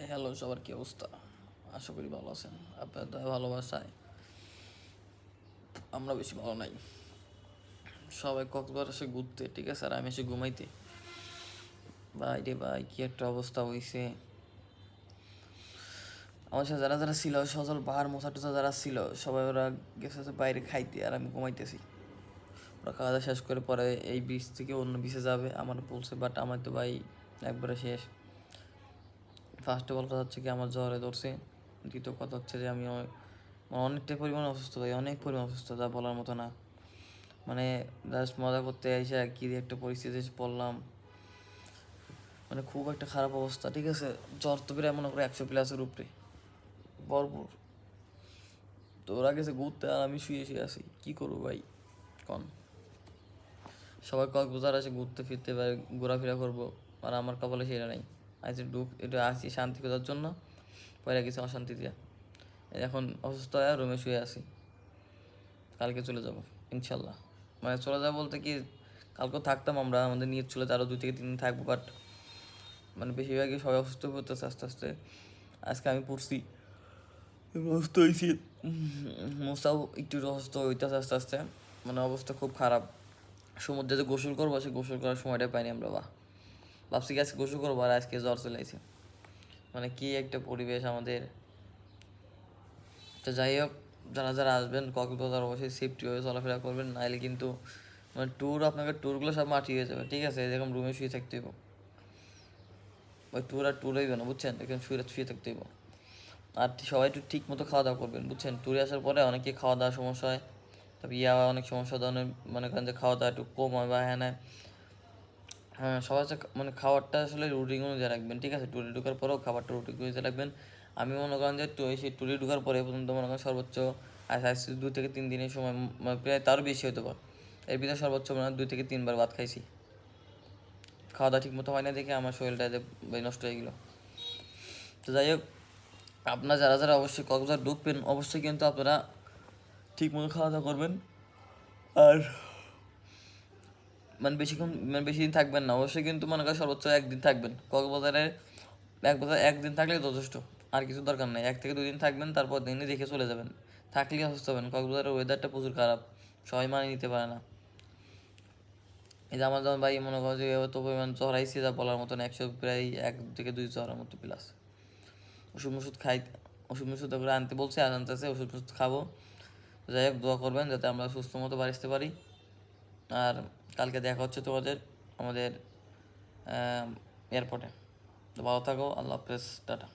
Hello, সবার কি অবস্থা? আশা করি ভালো আছেন। আপনার দয়া ভালোবাসায় আমরা বেশি ভালো নাই। সবাই কক্সবাজার এসে ঘুরতে, ঠিক আছে, আর আমি এসে ঘুমাইতে। ভাই রে ভাই, কি একটা অবস্থা হয়েছে। আমার সাথে যারা যারা ছিল, সজল পাহাড় মোছা টোছা যারা ছিল, সবাই ওরা গেছে হচ্ছে বাইরে খাইতে, আর আমি ঘুমাইতেছি। ওরা খাওয়া দাওয়া শেষ করে পরে এই বিচ থেকে অন্য বিচে যাবে আমার বলছে, বাট আমার তো ভাই একবারে শেষ। ফার্স্ট অফ অল কথা হচ্ছে কি, আমার জ্বরে ধরছে। দ্বিতীয় কথা হচ্ছে যে আমি অনেকটাই পরিমাণ অসুস্থ ভাই, অনেক পরিমাণ অসুস্থ, যা বলার মতো না। মানে জাস্ট মজা করতে এসে কী একটা পরিস্থিতি পড়লাম, মানে খুব একটা খারাপ অবস্থা, ঠিক আছে। জ্বর তো প্রায় মনে করে 100+ উপরে ভরপুর। তো ওরা গেছে ঘুরতে আর আমি শুয়ে শুয়ে আছি, কী করবো ভাই কন। সবাই কক্সবাজার আসে ঘুরতে ফিরতে বা ঘোরাফেরা করবো, আর আমার কপালে সেটা নেই। আজ একটু আসি শান্তি খোঁজার জন্য, পরে গেছে অশান্তি দিয়া। এখন অসুস্থ হয়ে রুমে শুয়ে আছি। কালকে চলে যাব ইনশাল্লাহ। মানে চলে যাবো বলতে কি, কালকেও থাকতাম আমরা, আমাদের নিয়ে চলে আরও 2 থেকে 3 দিন থাকবো, বাট মানে বেশিরভাগই সবাই অসুস্থ পড়তেছে আস্তে আস্তে। আজকে আমি পড়ছি, অসুস্থ হয়েছি। মোসাও একটু অসুস্থ হইতেছে আস্তে আস্তে, মানে অবস্থা খুব খারাপ। সমুদ্রে যে গোসল করবো, সে গোসল করার সময়টা পাইনি আমরা। ভাবছি কি আজকে গোসল করবো, আর আজকে জ্বর চলে আসছে। মানে কি একটা পরিবেশ আমাদের। তো যাই হোক, যারা যারা আসবেন কক্সবাজার অবশ্যই সেফটি হয়ে চলাফেরা করবেন, নাহলে কিন্তু মানে আপনাকে ট্যুরগুলো সব মাটি হয়ে যাবে, ঠিক আছে। যেরকম রুমে শুয়ে থাকতে হইব, ওই ট্যুর আর ট্যুর হইবে না, বুঝছেন। এখানে শুয়ে থাকতে হইব। আর সবাই একটু ঠিক মতো খাওয়া দাওয়া করবেন, বুঝছেন। ট্যুরে আসার পরে অনেকে খাওয়া দাওয়ার সমস্যা হয়, তারপর অনেক সমস্যা ধরনের, মনে করেন যে খাওয়া দাওয়া একটু কম হয় বা হ্যাঁ হ্যাঁ, সবার হচ্ছে মানে খাবারটা আসলে রুটিন অনুযায়ী রাখবেন, ঠিক আছে। ট্যুরে ঢোকার পরেও খাবারটা রুটিন অনুযায়ী রাখবেন। আমি মনে করেন যে সেই ট্যুরে ঢোকার পরে পর্যন্ত মনে করেন সর্বোচ্চ 2 থেকে 3 দিনের সময়, মানে প্রায় তারও বেশি হতে পারে। এর ভিতরে সর্বোচ্চ মানে 2 থেকে 3 বার ভাত খাইছি। খাওয়া দাওয়া ঠিক মতো হয় না দেখে আমার শরীরটা যে নষ্ট হয়ে গেলো। তো যাই হোক, আপনারা যারা যারা অবশ্যই কক্সবাজার ঢুকবেন, অবশ্যই কিন্তু আপনারা ঠিক মতো খাওয়া দাওয়া করবেন। আর মানে বেশিক্ষণ, মানে বেশি দিন থাকবেন না অবশ্যই, কিন্তু মনে করেন সর্বোচ্চ 1 দিন থাকবেন কক্সবাজারে। একদিন থাকলেই যথেষ্ট, আর কিছু দরকার নেই। 1 থেকে 2 দিন থাকবেন, তারপর দিনই দেখে চলে যাবেন। থাকলেই অসুস্থ হবেন। কক্সবাজারের ওয়েদারটা প্রচুর খারাপ, সবাই মানিয়ে নিতে পারে না। এই যে আমার যেমন ভাই মনে করো যে এত পরিমাণ চড়াইছে, যা বলার মতন, 100 প্রায় 1 থেকে 2 চড়ার মতো প্লাস। ওষুধ করে আনতে বলছে, আর আনতেছে। ওষুধ খাবো। যাই হোক, দোয়া করবেন যাতে আমরা সুস্থ মতো বাড়ি আসতে পারি। আর কালকে দেখা হচ্ছে তোমাদের আমাদের এয়ারপোর্টে। তো ভালো থাকো, আল্লাহ হাফেজ, টাটা।